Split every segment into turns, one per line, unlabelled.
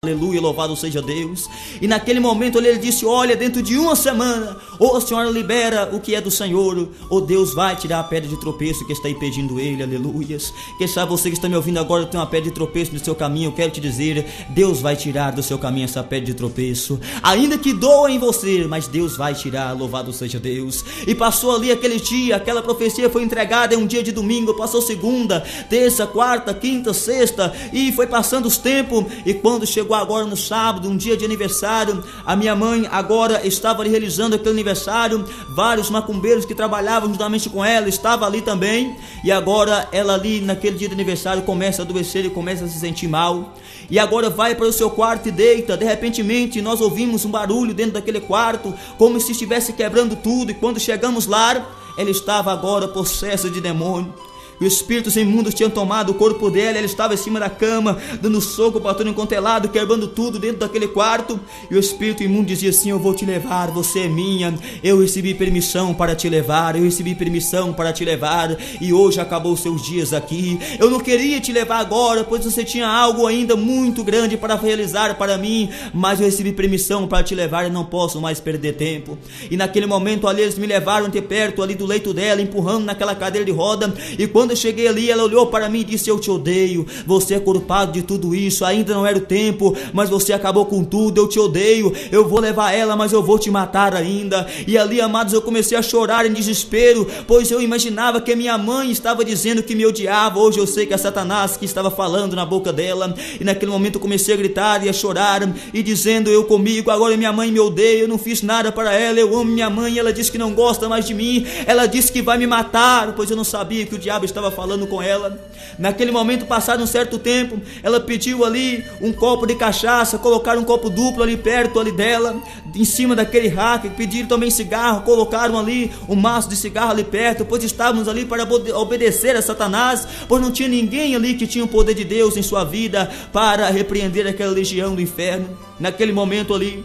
Aleluia, louvado seja Deus. E naquele momento ele disse: olha, dentro de uma semana, ou a senhora libera o que é do Senhor, ou Deus vai tirar a pedra de tropeço que está impedindo ele. Aleluias. Quem sabe você que está me ouvindo agora tem uma pedra de tropeço no seu caminho. Eu quero te dizer: Deus vai tirar do seu caminho essa pedra de tropeço, ainda que doa em você, mas Deus vai tirar. Louvado seja Deus. E passou ali aquele dia, aquela profecia foi entregada em um dia de domingo. Passou segunda, terça, quarta, quinta, sexta, e foi passando os tempos. E quando chegou agora no sábado, um dia de aniversário, a minha mãe agora estava ali realizando aquele aniversário. Vários macumbeiros que trabalhavam juntamente com ela estavam ali também. E agora ela ali naquele dia de aniversário começa a adoecer e começa a se sentir mal. E agora vai para o seu quarto e deita. De repentemente nós ouvimos um barulho dentro daquele quarto, como se estivesse quebrando tudo. E quando chegamos lá, ela estava agora possessa de demônio. E os espíritos imundos tinham tomado o corpo dela. Ela estava em cima da cama, dando soco para todo enquanto é lado, quebrando tudo dentro daquele quarto. E o espírito imundo dizia assim: eu vou te levar, você é minha. Eu recebi permissão para te levar, eu recebi permissão para te levar. E hoje acabou os seus dias aqui. Eu não queria te levar agora, pois você tinha algo ainda muito grande para realizar para mim, mas eu recebi permissão para te levar e não posso mais perder tempo. E naquele momento ali eles me levaram até perto ali do leito dela, empurrando naquela cadeira de roda. E quando eu cheguei ali, ela olhou para mim e disse: eu te odeio, você é culpado de tudo isso, ainda não era o tempo, mas você acabou com tudo, eu te odeio, eu vou levar ela, mas eu vou te matar ainda. E ali, amados, eu comecei a chorar em desespero, pois eu imaginava que minha mãe estava dizendo que me odiava. Hoje eu sei que é Satanás que estava falando na boca dela. E naquele momento eu comecei a gritar e a chorar e dizendo: eu comigo, agora minha mãe me odeia, eu não fiz nada para ela, eu amo minha mãe, ela disse que não gosta mais de mim, ela disse que vai me matar, pois eu não sabia que o diabo estava falando com ela. Naquele momento, passado um certo tempo, ela pediu ali um copo de cachaça, colocaram um copo duplo ali perto ali dela, em cima daquele rack. Pediram também cigarro, colocaram ali um maço de cigarro ali perto, pois estávamos ali para obedecer a Satanás, pois não tinha ninguém ali que tinha o poder de Deus em sua vida para repreender aquela legião do inferno. Naquele momento ali,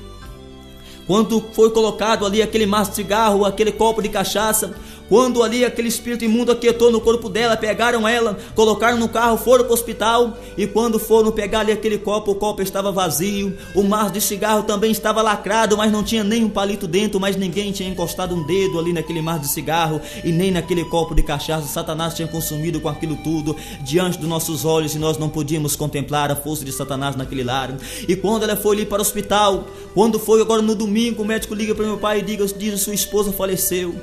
quando foi colocado ali aquele maço de cigarro, aquele copo de cachaça, quando ali aquele espírito imundo aquietou no corpo dela, pegaram ela, colocaram no carro, foram para o hospital. E quando foram pegar ali aquele copo, o copo estava vazio, o maço de cigarro também estava lacrado, mas não tinha nem um palito dentro, mas ninguém tinha encostado um dedo ali naquele maço de cigarro e nem naquele copo de cachaça. Satanás tinha consumido com aquilo tudo diante dos nossos olhos, e nós não podíamos contemplar a força de Satanás naquele lar. E quando ela foi ali para o hospital, quando foi agora no domingo, o médico liga para meu pai e diz: sua esposa faleceu,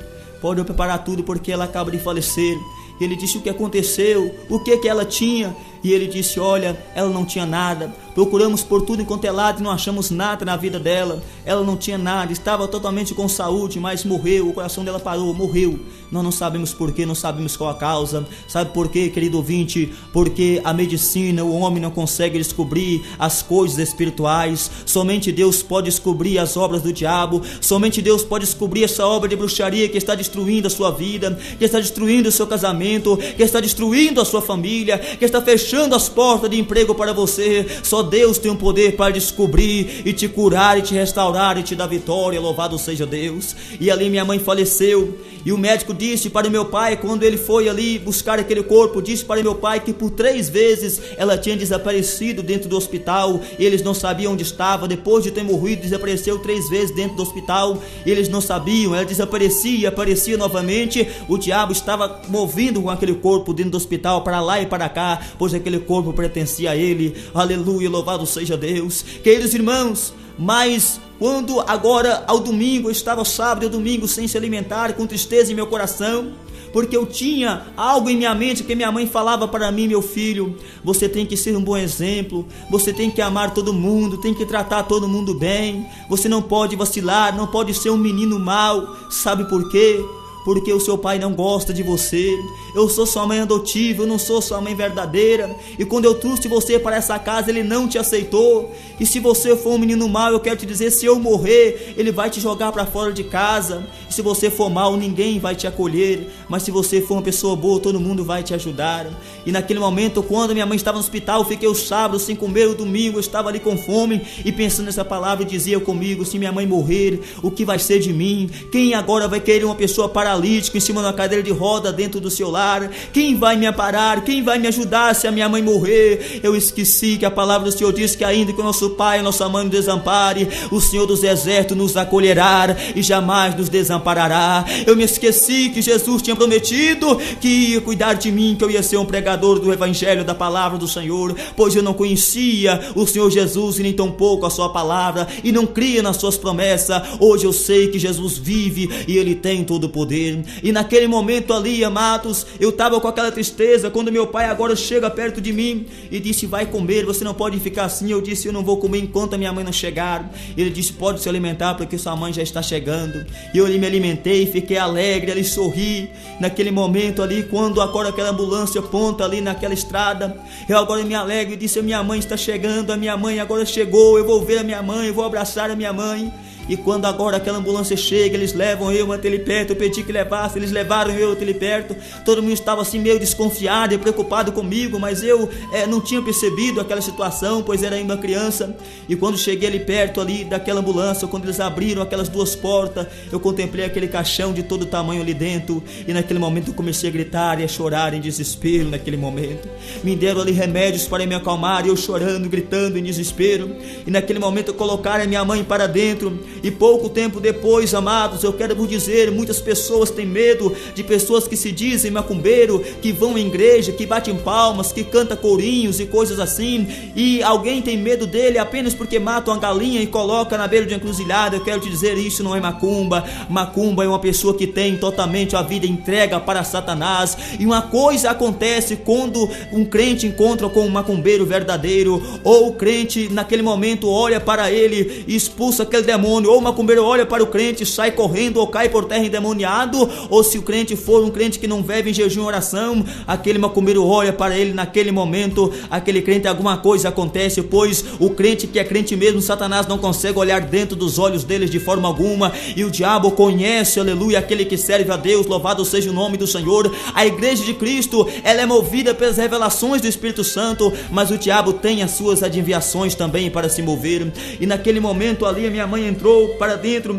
pode preparar tudo porque ela acaba de falecer. Ele disse o que aconteceu, o que ela tinha. E ele disse: olha, ela não tinha nada, procuramos por tudo enquanto é lado e não achamos nada na vida dela. Ela não tinha nada, estava totalmente com saúde, mas morreu, o coração dela parou, morreu. Nós não sabemos porquê, não sabemos qual a causa. Sabe por quê, querido ouvinte? Porque a medicina, o homem não consegue descobrir as coisas espirituais. Somente Deus pode descobrir as obras do diabo. Somente Deus pode descobrir essa obra de bruxaria que está destruindo a sua vida, que está destruindo o seu casamento, que está destruindo a sua família, que está fechando as portas de emprego para você. Só Deus tem o poder para descobrir e te curar e te restaurar e te dar vitória. Louvado seja Deus. E ali minha mãe faleceu. E o médico disse para o meu pai, quando ele foi ali buscar aquele corpo, disse para o meu pai que por 3 vezes ela tinha desaparecido dentro do hospital. Eles não sabiam onde estava. Depois de ter morrido, desapareceu 3 vezes dentro do hospital. Eles não sabiam, ela desaparecia, aparecia novamente. O diabo estava movendo com aquele corpo dentro do hospital para lá e para cá, pois aquele corpo pertencia a ele. Aleluia, louvado seja Deus. Queridos irmãos, mas quando agora ao domingo, eu estava sábado e domingo sem se alimentar, com tristeza em meu coração, porque eu tinha algo em minha mente que minha mãe falava para mim: meu filho, você tem que ser um bom exemplo, você tem que amar todo mundo, tem que tratar todo mundo bem, você não pode vacilar, não pode ser um menino mau. Sabe por quê? Porque o seu pai não gosta de você. Eu sou sua mãe adotiva, eu não sou sua mãe verdadeira. E quando eu trouxe você para essa casa, ele não te aceitou. E se você for um menino mau, eu quero te dizer: se eu morrer, ele vai te jogar para fora de casa. E se você for mau, ninguém vai te acolher. Mas se você for uma pessoa boa, todo mundo vai te ajudar. E naquele momento, quando minha mãe estava no hospital, eu fiquei o sábado sem comer, o domingo eu estava ali com fome, e pensando nessa palavra, dizia comigo: se minha mãe morrer, o que vai ser de mim? Quem agora vai querer uma pessoa para paralítico em cima de uma cadeira de roda dentro do seu lar. Quem vai me amparar? Quem vai me ajudar se a minha mãe morrer? Eu esqueci que a palavra do Senhor diz que ainda que o nosso pai e nossa mãe nos desampare, o Senhor dos exércitos nos acolherá e jamais nos desamparará. Eu me esqueci que Jesus tinha prometido que ia cuidar de mim, que eu ia ser um pregador do evangelho, da palavra do Senhor, pois eu não conhecia o Senhor Jesus e nem tão pouco a sua palavra e não cria nas suas promessas. Hoje eu sei que Jesus vive e Ele tem todo o poder. E naquele momento ali, amados, eu estava com aquela tristeza quando meu pai agora chega perto de mim e disse: vai comer, você não pode ficar assim. Eu disse: eu não vou comer enquanto a minha mãe não chegar. Ele disse: pode se alimentar porque sua mãe já está chegando. E eu me alimentei, fiquei alegre, ali sorri. Naquele momento ali, quando agora aquela ambulância ponta ali naquela estrada, eu agora me alegro e disse: a minha mãe está chegando, a minha mãe agora chegou, eu vou ver a minha mãe, eu vou abraçar a minha mãe. E quando agora aquela ambulância chega, eles levam eu até ali perto. Eu pedi que levasse, eles levaram eu até ali perto. Todo mundo estava assim meio desconfiado e preocupado comigo, mas eu não tinha percebido aquela situação, pois era ainda uma criança. E quando cheguei ali perto ali daquela ambulância, quando eles abriram aquelas duas portas, eu contemplei aquele caixão de todo tamanho ali dentro. E naquele momento eu comecei a gritar e a chorar em desespero. Naquele momento me deram ali remédios para me acalmar, e eu chorando, gritando em desespero. E naquele momento colocaram a minha mãe para dentro. E pouco tempo depois, amados, eu quero vos dizer, muitas pessoas têm medo de pessoas que se dizem macumbeiro, que vão em igreja, que batem palmas, que cantam corinhos e coisas assim, e alguém tem medo dele apenas porque mata uma galinha e coloca na beira de uma encruzilhada. Eu quero te dizer, isso não é macumba. Macumba é uma pessoa que tem totalmente a vida entrega para Satanás. E uma coisa acontece quando um crente encontra com um macumbeiro verdadeiro, ou o crente naquele momento olha para ele e expulsa aquele demônio, ou o macumbeiro olha para o crente e sai correndo ou cai por terra endemoniado. Ou se o crente for um crente que não vive em jejum e oração, aquele macumbeiro olha para ele, naquele momento aquele crente, alguma coisa acontece, pois o crente que é crente mesmo, Satanás não consegue olhar dentro dos olhos deles de forma alguma. E o diabo conhece, aleluia, aquele que serve a Deus. Louvado seja o nome do Senhor. A igreja de Cristo, ela é movida pelas revelações do Espírito Santo, mas o diabo tem as suas adivinhações também para se mover. E naquele momento ali a minha mãe entrou para dentro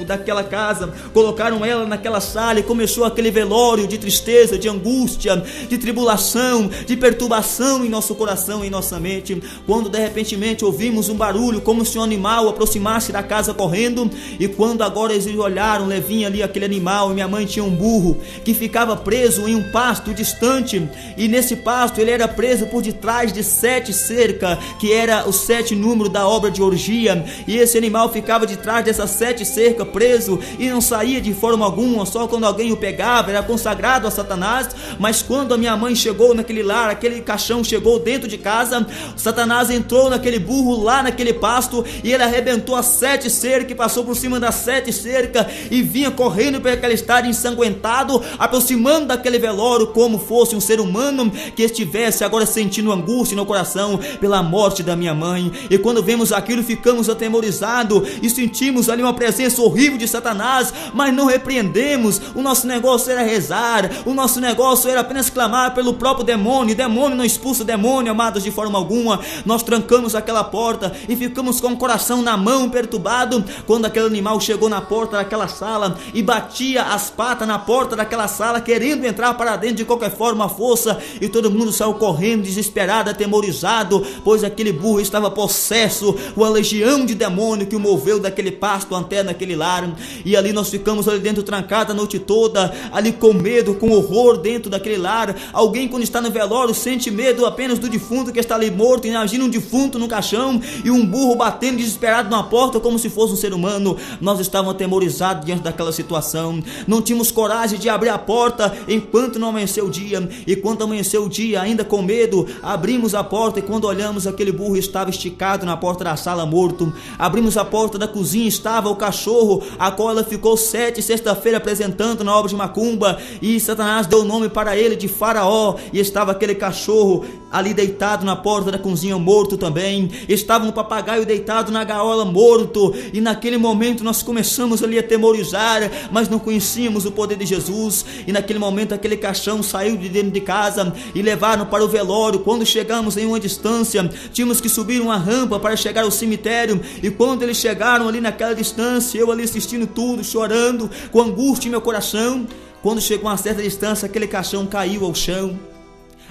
daquela casa, colocaram ela naquela sala e começou aquele velório de tristeza, de angústia, de tribulação, de perturbação em nosso coração, em nossa mente. Quando de repentemente ouvimos um barulho como se um animal aproximasse da casa correndo, e quando agora eles olharam, vinha ali aquele animal, e minha mãe tinha um burro que ficava preso em um pasto distante, e nesse pasto ele era preso por detrás de 7 cercas, que era o 7 número da obra de orgia, e esse animal ficava detrás dessas 7 cercas preso e não saía de forma alguma. Só quando alguém o pegava era consagrado a Satanás. Mas quando a minha mãe chegou naquele lar, aquele caixão chegou dentro de casa, Satanás entrou naquele burro lá naquele pasto, e ele arrebentou as 7 cercas e passou por cima das 7 cercas e vinha correndo para aquele estádio ensanguentado, aproximando daquele velório como fosse um ser humano que estivesse agora sentindo angústia no coração pela morte da minha mãe. E quando vemos aquilo, ficamos atemorizados e sentimos ali uma presença horrível de Satanás, mas não repreendemos. O nosso negócio era rezar, o nosso negócio era apenas clamar pelo próprio demônio. O demônio não expulsa o demônio, amados, de forma alguma. Nós trancamos aquela porta e ficamos com o coração na mão, perturbado, quando aquele animal chegou na porta daquela sala e batia as patas na porta daquela sala, querendo entrar para dentro de qualquer forma, força, e todo mundo saiu correndo, desesperado, atemorizado, pois aquele burro estava possesso, uma legião de demônio que o moveu daquele pasto até naquele lar. E ali nós ficamos ali dentro trancados a noite toda, ali com medo, com horror dentro daquele lar. Alguém, quando está no velório, sente medo apenas do defunto que está ali morto. Imagina um defunto no caixão e um burro batendo desesperado na porta como se fosse um ser humano. Nós estávamos atemorizados diante daquela situação, não tínhamos coragem de abrir a porta enquanto não amanheceu o dia. E quando amanheceu o dia, ainda com medo, abrimos a porta, e quando olhamos, aquele burro estava esticado na porta da sala morto. Abrimos a porta da cozinha, estava o cachorro a qual ela ficou 7 sexta-feira apresentando na obra de macumba, e Satanás deu o nome para ele de Faraó, e estava aquele cachorro ali deitado na porta da cozinha morto também. Estava um papagaio deitado na gaiola morto. E naquele momento nós começamos ali a atemorizar, mas não conhecíamos o poder de Jesus. E naquele momento aquele caixão saiu de dentro de casa e levaram para o velório. Quando chegamos em uma distância, tínhamos que subir uma rampa para chegar ao cemitério, e quando eles chegaram ali ali naquela distância, eu ali assistindo tudo, chorando, com angústia em meu coração. Quando chegou a uma certa distância, aquele caixão caiu ao chão.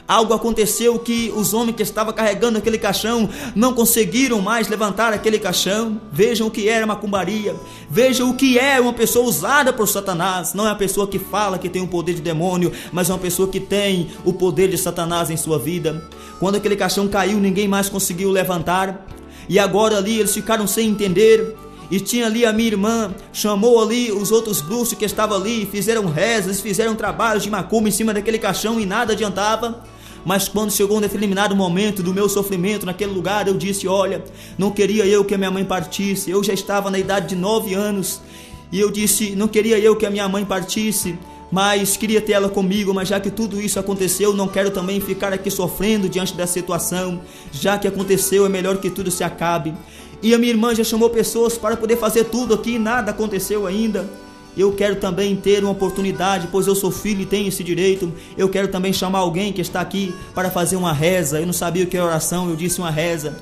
Algo aconteceu que os homens que estavam carregando aquele caixão não conseguiram mais levantar aquele caixão. Vejam o que era macumbaria. Vejam o que é uma pessoa usada por Satanás. Não é uma pessoa que fala que tem o poder de demônio, mas é uma pessoa que tem o poder de Satanás em sua vida. Quando aquele caixão caiu, ninguém mais conseguiu levantar. E agora ali eles ficaram sem entender. E tinha ali a minha irmã, chamou ali os outros bruxos que estavam ali, fizeram rezas, fizeram trabalhos de macumba em cima daquele caixão e nada adiantava. Mas quando chegou um determinado momento do meu sofrimento naquele lugar, eu disse: olha, não queria eu que a minha mãe partisse. Eu já estava na idade de 9 anos. E eu disse: não queria eu que a minha mãe partisse, mas queria ter ela comigo. Mas já que tudo isso aconteceu, não quero também ficar aqui sofrendo diante da situação. Já que aconteceu, é melhor que tudo se acabe. E a minha irmã já chamou pessoas para poder fazer tudo aqui, nada aconteceu ainda. Eu quero também ter uma oportunidade, pois eu sou filho e tenho esse direito. Eu quero também chamar alguém que está aqui para fazer uma reza. Eu não sabia o que era oração, eu disse uma reza.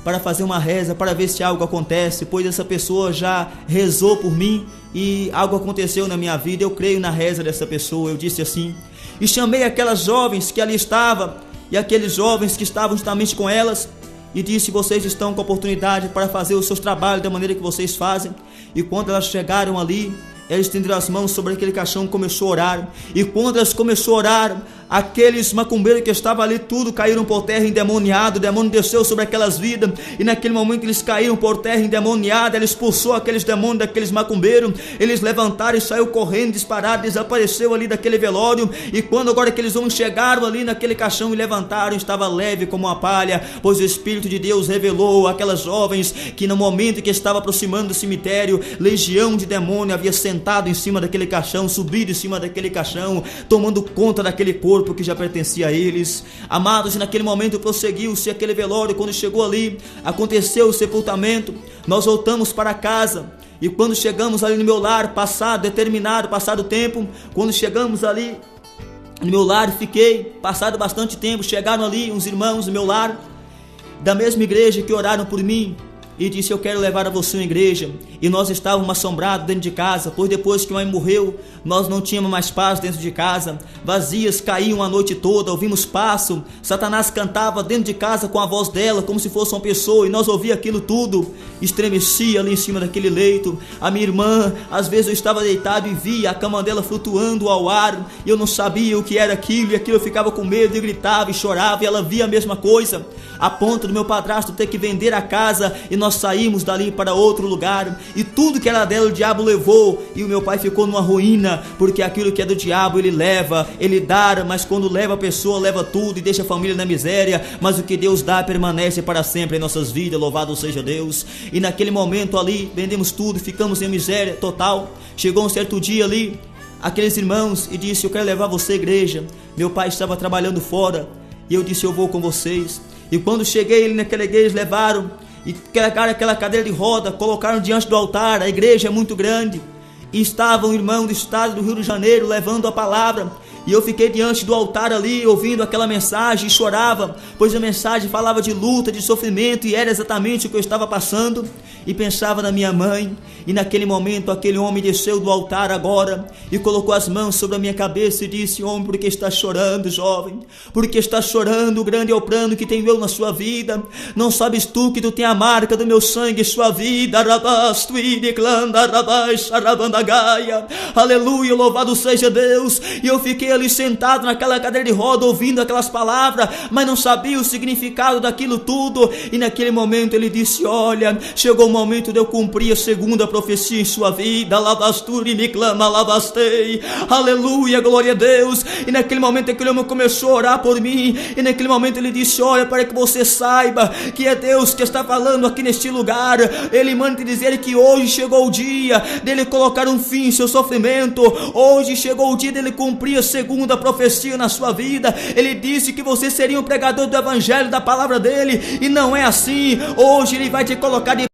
Para fazer uma reza, para ver se algo acontece, pois essa pessoa já rezou por mim e algo aconteceu na minha vida. Eu creio na reza dessa pessoa, eu disse assim. E chamei aquelas jovens que ali estavam e aqueles jovens que estavam justamente com elas. E disse: vocês estão com a oportunidade para fazer os seus trabalhos da maneira que vocês fazem. E quando elas chegaram ali, elas estenderam as mãos sobre aquele caixão e começou a orar. E quando elas começaram a orar, aqueles macumbeiros que estavam ali, tudo caíram por terra endemoniado. O demônio desceu sobre aquelas vidas. E naquele momento eles caíram por terra endemoniado. Ele expulsou aqueles demônios daqueles macumbeiros. Eles levantaram e saiu correndo, disparado, desapareceu ali daquele velório. E quando agora aqueles homens chegaram ali naquele caixão e levantaram, estava leve como uma palha, pois o Espírito de Deus revelou àquelas jovens que no momento que estava aproximando do cemitério, legião de demônio havia sentado em cima daquele caixão, subido em cima daquele caixão, tomando conta daquele corpo que já pertencia a eles. Amados, e naquele momento prosseguiu-se aquele velório. Quando chegou ali, aconteceu o sepultamento. Nós voltamos para casa. E quando chegamos ali no meu lar, passado o tempo, quando chegamos ali no meu lar, fiquei, passado bastante tempo, chegaram ali uns irmãos do meu lar, da mesma igreja, que oraram por mim. E disse: eu quero levar a você uma igreja. E nós estávamos assombrados dentro de casa, pois depois que mãe morreu, nós não tínhamos mais paz dentro de casa. Vazias caíam a noite toda, ouvimos passo. Satanás cantava dentro de casa com a voz dela, como se fosse uma pessoa, e nós ouvíamos aquilo tudo. Estremecia ali em cima daquele leito. A minha irmã, às vezes eu estava deitado e via a cama dela flutuando ao ar, e eu não sabia o que era aquilo, e aquilo eu ficava com medo e gritava e chorava, e ela via a mesma coisa, a ponto do meu padrasto ter que vender a casa, e nós saímos dali para outro lugar, e tudo que era dela o diabo levou, e o meu pai ficou numa ruína, porque aquilo que é do diabo ele leva, ele dá, mas quando leva a pessoa, leva tudo e deixa a família na miséria. Mas o que Deus dá permanece para sempre em nossas vidas, louvado seja Deus. E naquele momento ali, vendemos tudo, ficamos em miséria total. Chegou um certo dia ali, aqueles irmãos, e disse: eu quero levar você à igreja. Meu pai estava trabalhando fora, e eu disse: eu vou com vocês. E quando cheguei ali naquela igreja, levaram e carregaram aquela cadeira de roda, colocaram diante do altar. A igreja é muito grande, e estava um irmão do estado do Rio de Janeiro levando a palavra. E eu fiquei diante do altar ali, ouvindo aquela mensagem, e chorava, pois a mensagem falava de luta, de sofrimento, e era exatamente o que eu estava passando. E pensava na minha mãe. E naquele momento aquele homem desceu do altar agora e colocou as mãos sobre a minha cabeça e disse: homem, por que está chorando, jovem? Por que está chorando? Grande é o plano que tenho eu na sua vida. Não sabes tu que tu tem a marca do meu sangue em sua vida? Aleluia, louvado seja Deus. E eu fiquei ali sentado naquela cadeira de roda, ouvindo aquelas palavras, mas não sabia o significado daquilo tudo. E naquele momento ele disse: olha, chegou o momento de eu cumprir a segunda profecia em sua vida. Lavasturi me clama, lavastei. Aleluia, glória a Deus. E naquele momento aquele homem começou a orar por mim. E naquele momento ele disse: olha, para que você saiba que é Deus que está falando aqui neste lugar. Ele manda te dizer que hoje chegou o dia dele colocar um fim em seu sofrimento. Hoje chegou o dia dele cumprir a segunda profecia na sua vida. Ele disse que você seria um pregador do evangelho, da palavra dele, e não é assim. Hoje ele vai te colocar de